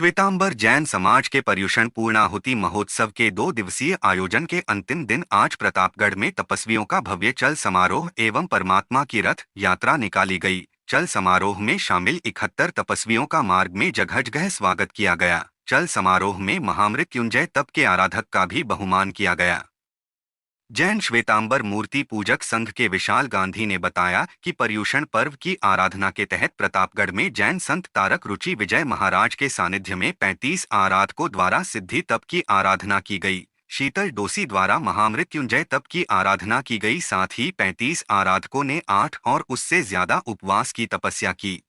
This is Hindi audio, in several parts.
श्वेतांबर जैन समाज के पर्युषण पूर्णाहुति महोत्सव के 2 दिवसीय आयोजन के अंतिम दिन आज प्रतापगढ़ में तपस्वियों का भव्य चल समारोह एवं परमात्मा की रथ यात्रा निकाली गई। चल समारोह में शामिल 71 तपस्वियों का मार्ग में जगह जगह स्वागत किया गया। चल समारोह में महामृत्युंजय तप के आराधक का भी बहुमान किया गया। जैन श्वेतांबर मूर्ति पूजक संघ के विशाल गांधी ने बताया कि पर्युषण पर्व की आराधना के तहत प्रतापगढ़ में जैन संत तारक रुचि विजय महाराज के सानिध्य में 35 आराधकों द्वारा सिद्धि तप की आराधना की गई। शीतल डोसी द्वारा महामृत्युंजय तप की आराधना की गई। साथ ही 35 आराधकों ने 8 और उससे ज्यादा उपवास की तपस्या की।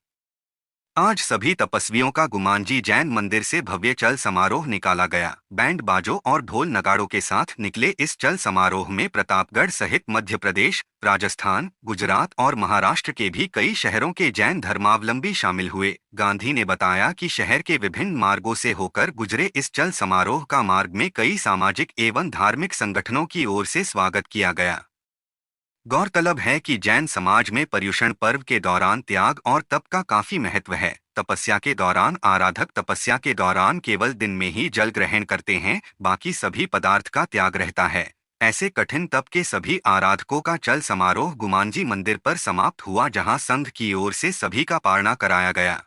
आज सभी तपस्वियों का गुमांजी जैन मंदिर से भव्य चल समारोह निकाला गया। बैंड बाजों और ढोल नगाड़ों के साथ निकले इस चल समारोह में प्रतापगढ़ सहित मध्य प्रदेश, राजस्थान, गुजरात और महाराष्ट्र के भी कई शहरों के जैन धर्मावलंबी शामिल हुए। गांधी ने बताया कि शहर के विभिन्न मार्गों से होकर गुजरे इस चल समारोह का मार्ग में कई सामाजिक एवं धार्मिक संगठनों की ओर से स्वागत किया गया। गौरतलब है कि जैन समाज में पर्युषण पर्व के दौरान त्याग और तप का काफी महत्व है। तपस्या के दौरान आराधक तपस्या के दौरान केवल दिन में ही जल ग्रहण करते हैं, बाकी सभी पदार्थ का त्याग रहता है। ऐसे कठिन तप के सभी आराधकों का चल समारोह गुमांजी मंदिर पर समाप्त हुआ, जहां संघ की ओर से सभी का पारणा कराया गया।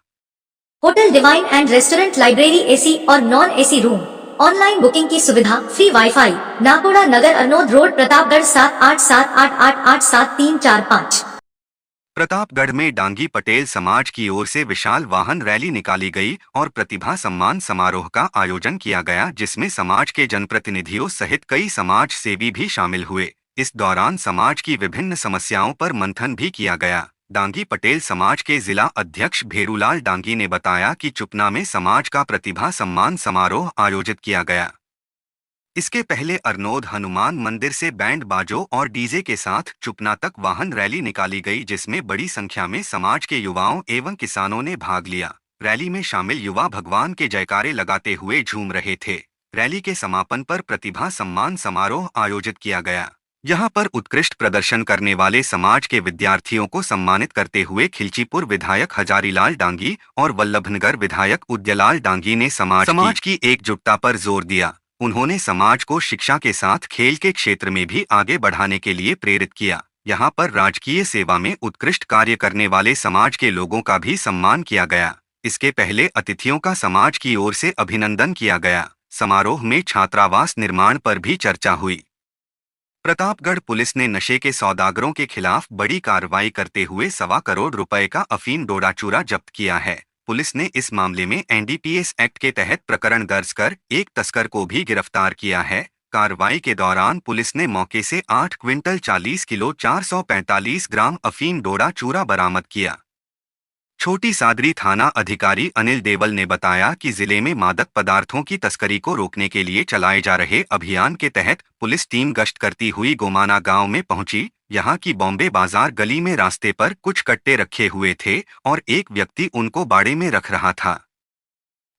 Hotel Divine and restaurant, library, AC और non AC room, online booking की सुविधा, free WiFi, Nakoda Nagar, Arnod road, Pratapgarh 7878887345। Pratapgarh में डांगी पटेल समाज की ओर से विशाल वाहन रैली निकाली गई और प्रतिभा सम्मान समारोह का आयोजन किया गया, जिसमें समाज के जनप्रतिनिधियों सहित कई समाज सेवी भी शामिल हुए। इस दौरान समाज की विभिन्न समस्याओं पर मंथन भी किया गया। डांगी पटेल समाज के जिला अध्यक्ष भेरूलाल डांगी ने बताया कि चुपना में समाज का प्रतिभा सम्मान समारोह आयोजित किया गया। इसके पहले अरनोद हनुमान मंदिर से बैंड बाजों और डीजे के साथ चुपना तक वाहन रैली निकाली गई, जिसमें बड़ी संख्या में समाज के युवाओं एवं किसानों ने भाग लिया। रैली में शामिल युवा भगवान के जयकारे लगाते हुए झूम रहे थे। रैली के समापन पर प्रतिभा सम्मान समारोह आयोजित किया गया। यहाँ पर उत्कृष्ट प्रदर्शन करने वाले समाज के विद्यार्थियों को सम्मानित करते हुए खिलचीपुर विधायक हजारीलाल डांगी और वल्लभनगर विधायक उदयलाल डांगी ने समाज की एकजुटता पर जोर दिया। उन्होंने समाज को शिक्षा के साथ खेल के क्षेत्र में भी आगे बढ़ाने के लिए प्रेरित किया। यहाँ पर राजकीय सेवा में उत्कृष्ट कार्य करने वाले समाज के लोगों का भी सम्मान किया गया। इसके पहले अतिथियों का समाज की ओर से अभिनंदन किया गया। समारोह में छात्रावास निर्माण पर भी चर्चा हुई। प्रतापगढ़ पुलिस ने नशे के सौदागरों के खिलाफ बड़ी कार्रवाई करते हुए 1.25 करोड़ रुपए का अफीम डोडा चूरा जब्त किया है। पुलिस ने इस मामले में एनडीपीएस एक्ट के तहत प्रकरण दर्ज कर एक तस्कर को भी गिरफ्तार किया है। कार्रवाई के दौरान पुलिस ने मौके से 8 क्विंटल 40 किलो 445 ग्राम अफीम डोडा चूरा बरामद किया। छोटी सादरी थाना अधिकारी अनिल देवल ने बताया कि जिले में मादक पदार्थों की तस्करी को रोकने के लिए चलाए जा रहे अभियान के तहत पुलिस टीम गश्त करती हुई गोमाना गांव में पहुंची। यहां की बॉम्बे बाजार गली में रास्ते पर कुछ कट्टे रखे हुए थे और एक व्यक्ति उनको बाड़े में रख रहा था।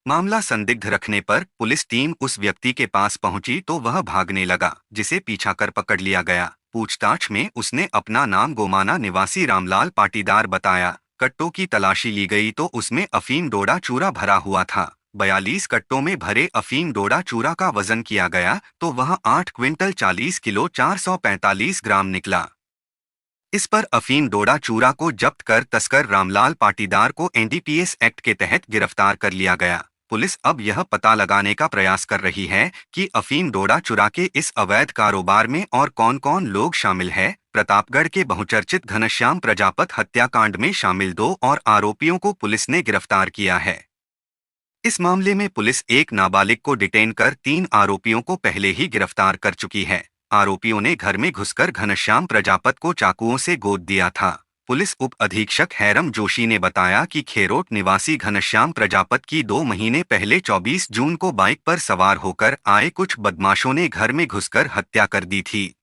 मामला संदिग्ध रखने पर पुलिस टीम उस व्यक्ति के पास पहुंची तो वह भागने लगा, जिसे पीछा कर पकड़ लिया गया। पूछताछ में उसने अपना नाम गोमाना निवासी रामलाल पाटीदार बताया। कट्टों की तलाशी ली गई तो उसमें अफीम डोडा चूरा भरा हुआ था। 42 कट्टों में भरे अफीम डोडा चूरा का वजन किया गया तो वह 8 क्विंटल 40 किलो 445 ग्राम निकला। इस पर अफीम डोडा चूरा को जब्त कर तस्कर रामलाल पाटीदार को एनडीपीएस एक्ट के तहत गिरफ्तार कर लिया गया। पुलिस अब यह पता लगाने का प्रयास कर रही है कि अफीम डोडा चूरा के इस अवैध कारोबार में और कौन कौन लोग शामिल है। प्रतापगढ़ के बहुचर्चित घनश्याम प्रजापत हत्याकांड में शामिल 2 और आरोपियों को पुलिस ने गिरफ्तार किया है। इस मामले में पुलिस एक नाबालिग को डिटेन कर 3 आरोपियों को पहले ही गिरफ्तार कर चुकी है। आरोपियों ने घर में घुसकर घनश्याम प्रजापत को चाकुओं से गोद दिया था। पुलिस उप अधीक्षक हैरम जोशी ने बताया कि खेरोट निवासी घनश्याम प्रजापत की 2 महीने पहले 24 जून को बाइक पर सवार होकर आए कुछ बदमाशों ने घर में घुसकर हत्या कर दी थी।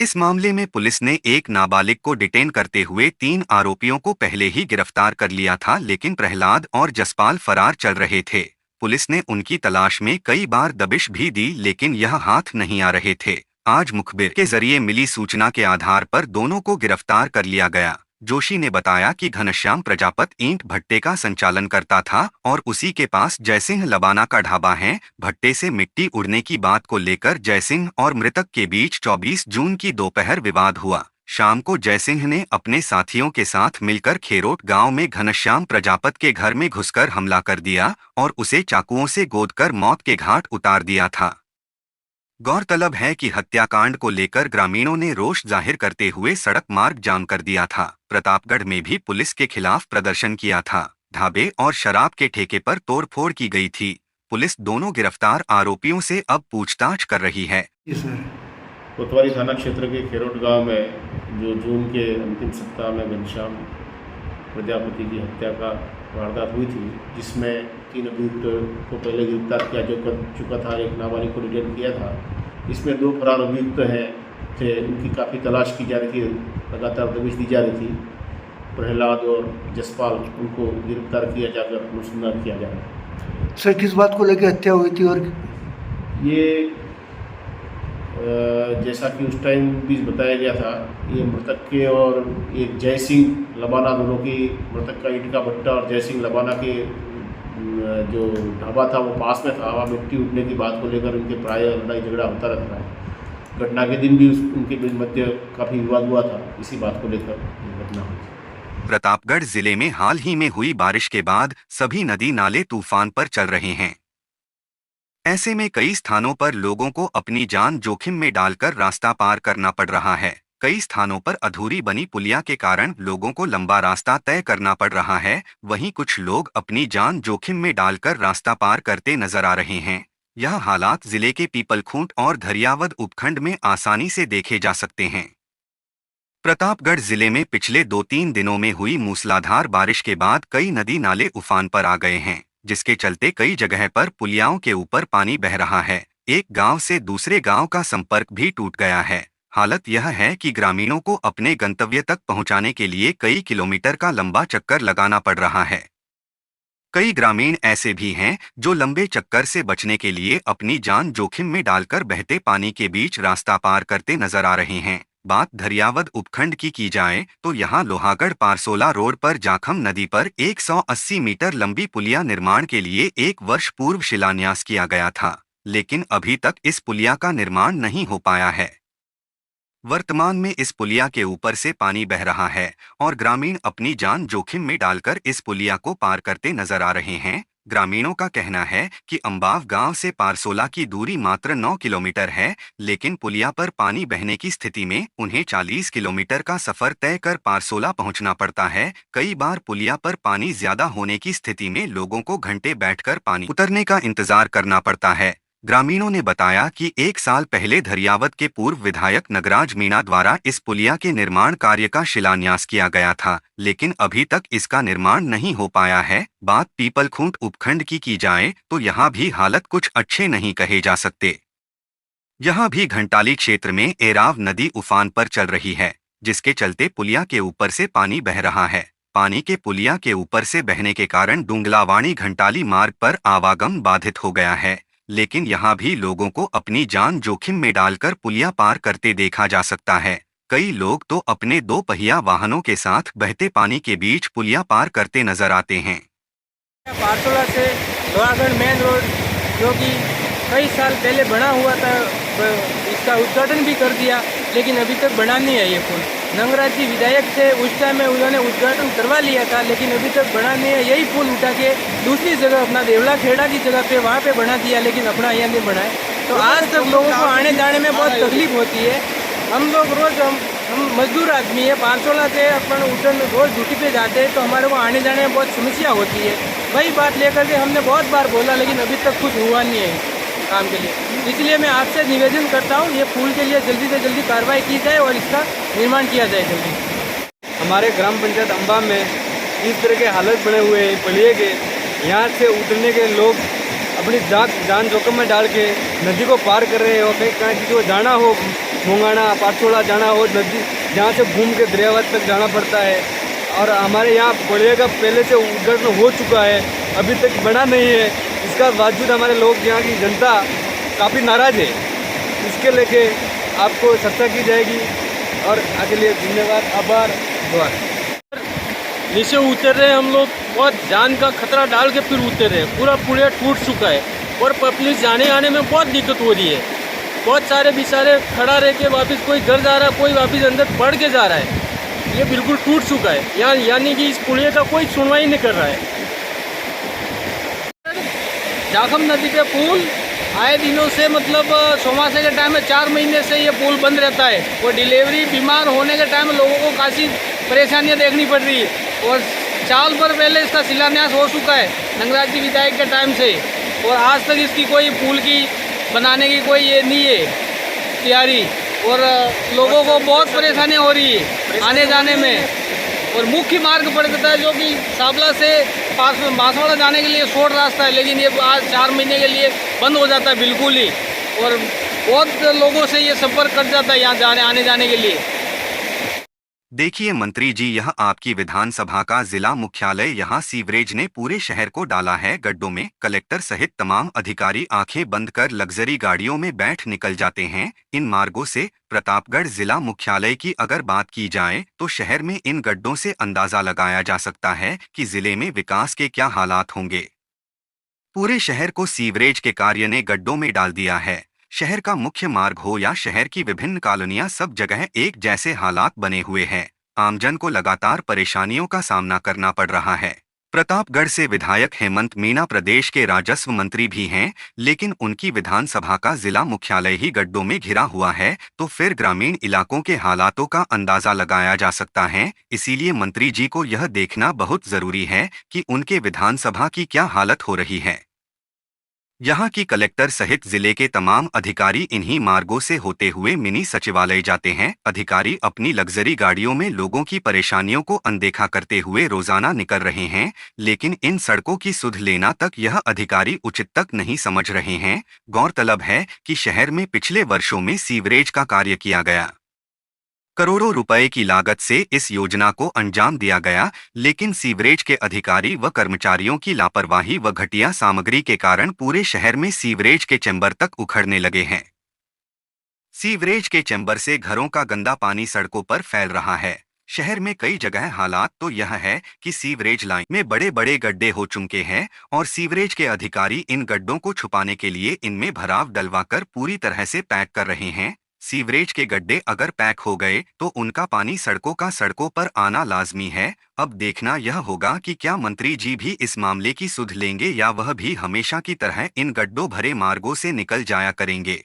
इस मामले में पुलिस ने एक नाबालिग को डिटेन करते हुए 3 आरोपियों को पहले ही गिरफ्तार कर लिया था, लेकिन प्रहलाद और जसपाल फरार चल रहे थे। पुलिस ने उनकी तलाश में कई बार दबिश भी दी, लेकिन यह हाथ नहीं आ रहे थे। आज मुखबिर के जरिए मिली सूचना के आधार पर दोनों को गिरफ्तार कर लिया गया। जोशी ने बताया कि घनश्याम प्रजापत ईंट भट्टे का संचालन करता था और उसी के पास जयसिंह लबाना का ढाबा है। भट्टे से मिट्टी उड़ने की बात को लेकर जयसिंह और मृतक के बीच 24 जून की दोपहर विवाद हुआ। शाम को जयसिंह ने अपने साथियों के साथ मिलकर खेरोट गांव में घनश्याम प्रजापत के घर में घुसकर हमला कर दिया और उसे चाकुओं से गोदकर मौत के घाट उतार दिया था। गौरतलब है कि हत्याकांड को लेकर ग्रामीणों ने रोष जाहिर करते हुए सड़क मार्ग जाम कर दिया था। प्रतापगढ़ में भी पुलिस के खिलाफ प्रदर्शन किया था। ढाबे और शराब के ठेके पर तोड़फोड़ की गई थी। पुलिस दोनों गिरफ्तार आरोपियों से अब पूछताछ कर रही है। कोतवाली थाना क्षेत्र के खेरोट गांव में जो जून के अंतिम सप्ताह में घनश्याम प्रजापति की हत्या का वारदात हुई थी, जिसमें 3 अभियुक्त को पहले गिरफ्तार किया जो कर चुका था, एक नाबालिग को डिटेन किया था। इसमें 2 फरार अभियुक्त थे, उनकी काफ़ी तलाश की जा रही थी, लगातार दबिश दी जा रही थी। प्रहलाद और जसपाल, उनको गिरफ्तार किया जाकर अनुसंधान किया जा रहा है। सर, किस बात को लेकर हत्या हुई थी? और ये जैसा कि उस टाइम भी बताया गया था, ये मृतक के और एक जयसिंह लबाना, दोनों की, मृतक का ईंट का भट्टा और जयसिंह लबाना के जो ढाबा था वो पास में था। वहाँ मिट्टी उठने की बात को लेकर उनके प्राय लड़ाई झगड़ा होता रहता है। घटना के दिन भी उनके बीच मध्य काफ़ी विवाद हुआ था, इसी बात को लेकर घटना हुई। प्रतापगढ़ जिले में हाल ही में हुई बारिश के बाद सभी नदी नाले तूफान पर चल रहे हैं। ऐसे में कई स्थानों पर लोगों को अपनी जान जोखिम में डालकर रास्ता पार करना पड़ रहा है। कई स्थानों पर अधूरी बनी पुलिया के कारण लोगों को लंबा रास्ता तय करना पड़ रहा है। वहीं कुछ लोग अपनी जान जोखिम में डालकर रास्ता पार करते नजर आ रहे हैं। यह हालात जिले के पीपलखूंट और धरियावद उपखंड में आसानी से देखे जा सकते हैं। प्रतापगढ़ जिले में पिछले 2-3 दिनों में हुई मूसलाधार बारिश के बाद कई नदी नाले उफान पर आ गए हैं, जिसके चलते कई जगह पर पुलियाओं के ऊपर पानी बह रहा है। एक गांव से दूसरे गांव का संपर्क भी टूट गया है। हालत यह है कि ग्रामीणों को अपने गंतव्य तक पहुंचाने के लिए कई किलोमीटर का लंबा चक्कर लगाना पड़ रहा है। कई ग्रामीण ऐसे भी हैं जो लंबे चक्कर से बचने के लिए अपनी जान जोखिम में डालकर बहते पानी के बीच रास्ता पार करते नजर आ रहे हैं। बात धरियावद उपखंड की जाए तो यहाँ लोहागढ़ पारसोला रोड पर जाखम नदी पर 180 मीटर लंबी पुलिया निर्माण के लिए 1 वर्ष पूर्व शिलान्यास किया गया था, लेकिन अभी तक इस पुलिया का निर्माण नहीं हो पाया है। वर्तमान में इस पुलिया के ऊपर से पानी बह रहा है और ग्रामीण अपनी जान जोखिम में डालकर इस पुलिया को पार करते नजर आ रहे हैं। ग्रामीणों का कहना है कि अंबाव गांव से पारसोला की दूरी मात्र 9 किलोमीटर है, लेकिन पुलिया पर पानी बहने की स्थिति में उन्हें 40 किलोमीटर का सफर तय कर पारसोला पहुंचना पड़ता है। कई बार पुलिया पर पानी ज्यादा होने की स्थिति में लोगों को घंटे बैठकर पानी उतरने का इंतजार करना पड़ता है। ग्रामीणों ने बताया कि 1 साल पहले धरियावद के पूर्व विधायक नगराज मीणा द्वारा इस पुलिया के निर्माण कार्य का शिलान्यास किया गया था, लेकिन अभी तक इसका निर्माण नहीं हो पाया है। बात पीपलखूंट उपखंड की जाए तो यहाँ भी हालत कुछ अच्छे नहीं कहे जा सकते। यहाँ भी घंटाली क्षेत्र में एराव नदी उफान पर चल रही है, जिसके चलते पुलिया के ऊपर से पानी बह रहा है। पानी के पुलिया के ऊपर से बहने के कारण डुंगलावाणी घंटाली मार्ग पर आवागम बाधित हो गया है, लेकिन यहाँ भी लोगों को अपनी जान जोखिम में डालकर पुलिया पार करते देखा जा सकता है। कई लोग तो अपने 2 पहिया वाहनों के साथ बहते पानी के बीच पुलिया पार करते नजर आते हैं। पारसोला से लोहागढ़ मेन रोड, जो कि कई साल पहले बना हुआ था, इसका उद्घाटन भी कर दिया, लेकिन अभी तक बना नहीं है ये पुल। नंगराज जी विधायक थे, उस टाइम में उन्होंने उद्घाटन करवा लिया था, लेकिन अभी तक बना नहीं है। यही पुल उठा के दूसरी जगह, अपना देवला खेड़ा की जगह पे वहाँ पे बना दिया, लेकिन अपना यहाँ नहीं बनाए। तो आज तक लोगों को आने जाने में बहुत तकलीफ होती है। हम लोग रोज हम मजदूर आदमी है, पारसोला से अपन उठन रोज ड्यूटी पे जाते हैं, तो हमारे को आने जाने में बहुत समस्या होती है। वही बात लेकर के हमने बहुत बार बोला, लेकिन अभी तक कुछ हुआ नहीं है काम के लिए। इसलिए मैं आपसे निवेदन करता हूँ, ये पुल के लिए जल्दी से जल्दी कार्रवाई की जाए और इसका निर्माण किया जाए जल्दी। हमारे ग्राम पंचायत अंबा में इस तरह के हालत बने हुए हैं पुलिये के। यहाँ से उतरने के लोग अपनी जान जोखिम में डाल के नदी को पार कर रहे हैं, और कहीं किसी को जाना हो, मोंगाना पारसोला जाना हो, नदी जहाँ से घूम के दरियावद तक जाना पड़ता है। और हमारे यहाँ पुलिया का पहले से उद्घाटन हो चुका है, अभी तक बना नहीं है। इसका बावजूद हमारे लोग, यहाँ की जनता काफ़ी नाराज़ है। इसके लेके आपको चर्चा की जाएगी और आगे लिए धन्यवाद, आभार, दुआ। नीचे उतर रहे हैं हम लोग, बहुत जान का खतरा डाल के फिर उतर रहे हैं। पूरा पुलिया टूट चुका है और पब्लिक जाने आने में बहुत दिक्कत हो रही है। बहुत सारे बेचारे खड़ा रह के वापस कोई घर जा रहा है, कोई वापस अंदर बढ़ के जा रहा है। ये बिल्कुल टूट चुका है यहाँ, यानी कि इस पुलिया का कोई सुनवाई नहीं कर रहा है। जाखम नदी पे पुल आए दिनों से मतलब चौमासे के टाइम में 4 महीने से ये पुल बंद रहता है और डिलीवरी बीमार होने के टाइम लोगों को काफ़ी परेशानियां देखनी पड़ रही है। और साल भर पहले इसका शिलान्यास हो चुका है नंगराज जी विधायक के टाइम से, और आज तक इसकी कोई पुल की बनाने की कोई ये नहीं है तैयारी, और लोगों को बहुत परेशानियाँ हो रही है आने जाने में। और मुख्य मार्ग पड़ता है जो कि साबला से बांसवाड़ा जाने के लिए शॉर्ट रास्ता है, लेकिन ये आज 4 महीने के लिए बंद हो जाता है बिल्कुल ही, और बहुत लोगों से ये संपर्क कट जाता है यहाँ आने जाने के लिए। देखिए मंत्री जी, यह आपकी विधानसभा का जिला मुख्यालय, यहाँ सीवरेज ने पूरे शहर को डाला है गड्ढों में। कलेक्टर सहित तमाम अधिकारी आंखें बंद कर लग्जरी गाड़ियों में बैठ निकल जाते हैं इन मार्गों से। प्रतापगढ़ जिला मुख्यालय की अगर बात की जाए तो शहर में इन गड्ढों से अंदाजा लगाया जा सकता है कि जिले में विकास के क्या हालात होंगे। पूरे शहर को सीवरेज के कार्य ने गड्ढों में डाल दिया है। शहर का मुख्य मार्ग हो या शहर की विभिन्न कॉलोनियां, सब जगह एक जैसे हालात बने हुए हैं। आमजन को लगातार परेशानियों का सामना करना पड़ रहा है। प्रतापगढ़ से विधायक हेमंत मीणा प्रदेश के राजस्व मंत्री भी हैं, लेकिन उनकी विधानसभा का जिला मुख्यालय ही गड्ढों में घिरा हुआ है, तो फिर ग्रामीण इलाकों के हालातों का अंदाजा लगाया जा सकता है। इसीलिए मंत्री जी को यह देखना बहुत जरूरी है कि उनके विधानसभा की क्या हालत हो रही है। यहाँ की कलेक्टर सहित जिले के तमाम अधिकारी इन्हीं मार्गों से होते हुए मिनी सचिवालय जाते हैं। अधिकारी अपनी लग्जरी गाड़ियों में लोगों की परेशानियों को अनदेखा करते हुए रोजाना निकल रहे हैं, लेकिन इन सड़कों की सुध लेना तक यह अधिकारी उचित तक नहीं समझ रहे हैं। गौरतलब है कि शहर में पिछले वर्षों में सीवरेज का कार्य किया गया। करोड़ों रुपए की लागत से इस योजना को अंजाम दिया गया, लेकिन सीवरेज के अधिकारी व कर्मचारियों की लापरवाही व घटिया सामग्री के कारण पूरे शहर में सीवरेज के चैम्बर तक उखड़ने लगे हैं। सीवरेज के चैम्बर से घरों का गंदा पानी सड़कों पर फैल रहा है। शहर में कई जगह हालात तो यह है कि सीवरेज लाइन में बड़े बड़े गड्ढे हो चुके हैं और सीवरेज के अधिकारी इन गड्ढों को छुपाने के लिए इनमें भराव डलवाकर पूरी तरह से पैक कर रहे हैं। सीवरेज के गड्ढे अगर पैक हो गए तो उनका पानी सड़कों पर आना लाजमी है। अब देखना यह होगा कि क्या मंत्री जी भी इस मामले की सुध लेंगे या वह भी हमेशा की तरह इन गड्ढों भरे मार्गों से निकल जाया करेंगे।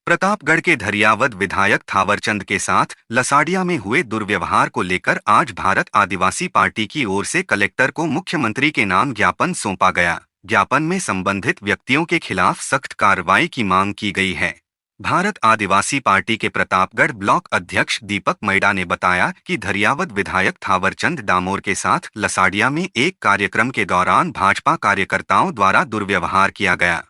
प्रतापगढ़ के धरियावद विधायक थावरचंद के साथ लसाडिया में हुए दुर्व्यवहार को लेकर आज भारत आदिवासी पार्टी की ओर से कलेक्टर को मुख्यमंत्री के नाम ज्ञापन सौंपा गया। ज्ञापन में संबंधित व्यक्तियों के खिलाफ सख्त कार्रवाई की मांग की गई है। भारत आदिवासी पार्टी के प्रतापगढ़ ब्लॉक अध्यक्ष दीपक मैडा ने बताया कि धरियावद विधायक थावरचंद डामोर के साथ लसाडिया में एक कार्यक्रम के दौरान भाजपा कार्यकर्ताओं द्वारा दुर्व्यवहार किया गया।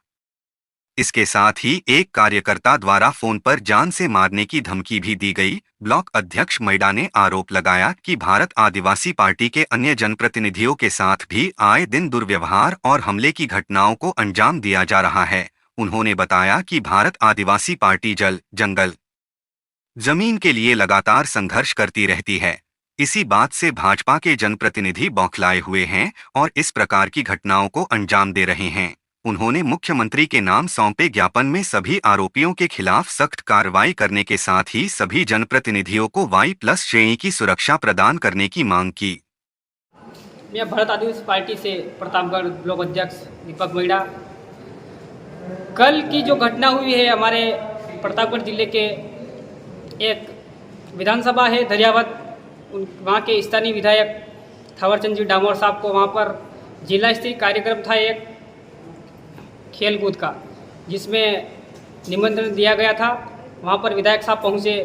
इसके साथ ही एक कार्यकर्ता द्वारा फोन पर जान से मारने की धमकी भी दी गई। ब्लॉक अध्यक्ष मैडा ने आरोप लगाया कि भारत आदिवासी पार्टी के अन्य जनप्रतिनिधियों के साथ भी आए दिन दुर्व्यवहार और हमले की घटनाओं को अंजाम दिया जा रहा है। उन्होंने बताया कि भारत आदिवासी पार्टी जल, जंगल, जमीन के लिए लगातार संघर्ष करती रहती है। इसी बात से भाजपा के जनप्रतिनिधि बौखलाए हुए हैं और इस प्रकार की घटनाओं को अंजाम दे रहे हैं। उन्होंने मुख्यमंत्री के नाम सौंपे ज्ञापन में सभी आरोपियों के खिलाफ सख्त कार्रवाई करने के साथ ही सभी जनप्रतिनिधियों को Y+ श्रेणी की सुरक्षा प्रदान करने की मांग की। मैं भारत आदिवासी पार्टी से प्रतापगढ़ ब्लॉक अध्यक्ष दीपक मैडा। कल की जो घटना हुई है हमारे प्रतापगढ़ जिले के एक विधानसभा है धरियावद, वहाँ के स्थानीय विधायक थावरचंद जी डामोर साहब को वहाँ पर जिला स्तरीय कार्यक्रम था एक खेल कूद का, जिसमें निमंत्रण दिया गया था। वहाँ पर विधायक साहब पहुँचे।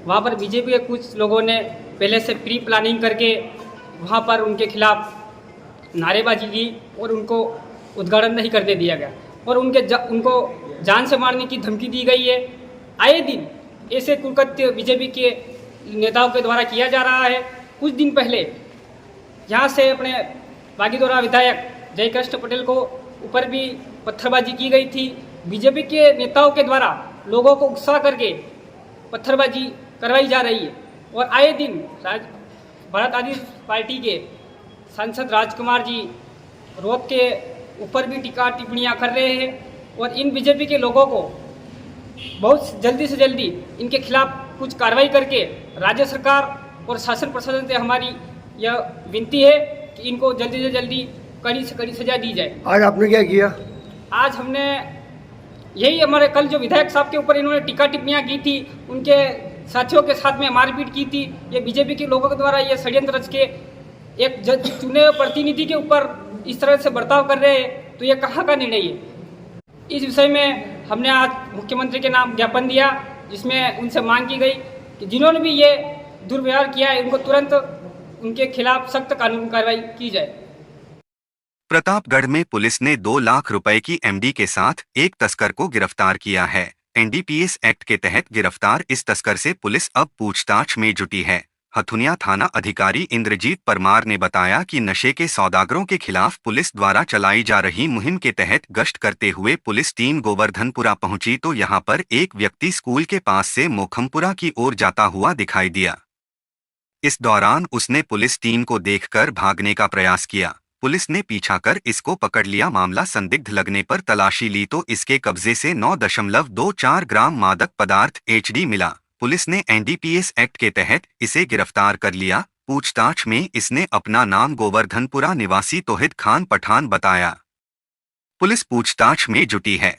वहाँ पर बीजेपी के कुछ लोगों ने पहले से प्री प्लानिंग करके वहाँ पर उनके खिलाफ नारेबाजी की और उनको उद्घाटन नहीं करने दिया गया और उनको जान से मारने की धमकी दी गई है। आए दिन ऐसे कुकृत्य बीजेपी के नेताओं के द्वारा किया जा रहा है। कुछ दिन पहले यहाँ से अपने बागीदोरा विधायक जयकृष्ण पटेल को ऊपर भी पत्थरबाजी की गई थी। बीजेपी के नेताओं के द्वारा लोगों को उकसा करके पत्थरबाजी करवाई जा रही है और आए दिन भारत आदमी पार्टी के सांसद राजकुमार जी रोड के ऊपर भी टीका टिप्पणियाँ कर रहे हैं और इन बीजेपी के लोगों को बहुत जल्दी से जल्दी इनके खिलाफ कुछ कार्रवाई करके राज्य सरकार और शासन प्रशासन से हमारी यह विनती है कि इनको जल्दी से जल्दी कड़ी से कड़ी सजा दी जाए। आज आपने क्या किया? आज हमने यही हमारे कल जो विधायक साहब के ऊपर इन्होंने टीका टिप्पणियाँ की थी, उनके साथियों के साथ में मारपीट की थी, ये बीजेपी के लोगों के द्वारा ये षड्यंत्र रच के एक चुने हुए प्रतिनिधि के ऊपर इस तरह से बर्ताव कर रहे हैं, तो ये कहाँ का निर्णय है। इस विषय में हमने आज मुख्यमंत्री के नाम ज्ञापन दिया, जिसमें उनसे मांग की गई कि जिन्होंने भी ये दुर्व्यवहार किया है उनको तुरंत उनके खिलाफ सख्त कानूनी कार्रवाई की जाए। प्रतापगढ़ में पुलिस ने 2 लाख रुपए की एमडी के साथ एक तस्कर को गिरफ्तार किया है। एनडीपीएस एक्ट के तहत गिरफ्तार इस तस्कर से पुलिस अब पूछताछ में जुटी है। हथुनिया थाना अधिकारी इंद्रजीत परमार ने बताया कि नशे के सौदागरों के खिलाफ पुलिस द्वारा चलाई जा रही मुहिम के तहत गश्त करते हुए पुलिस टीम गोवर्धनपुरा पहुंची तो यहां पर एक व्यक्ति स्कूल के पास से मोखमपुरा की ओर जाता हुआ दिखाई दिया। इस दौरान उसने पुलिस टीम को देखकर भागने का प्रयास किया। पुलिस ने पीछा कर इसको पकड़ लिया। मामला संदिग्ध लगने पर तलाशी ली तो इसके कब्जे से 9.24 ग्राम मादक पदार्थ एचडी मिला। पुलिस ने एनडीपीएस एक्ट के तहत इसे गिरफ्तार कर लिया। पूछताछ में इसने अपना नाम गोवर्धनपुरा निवासी तौहीद खान पठान बताया। पुलिस पूछताछ में जुटी है।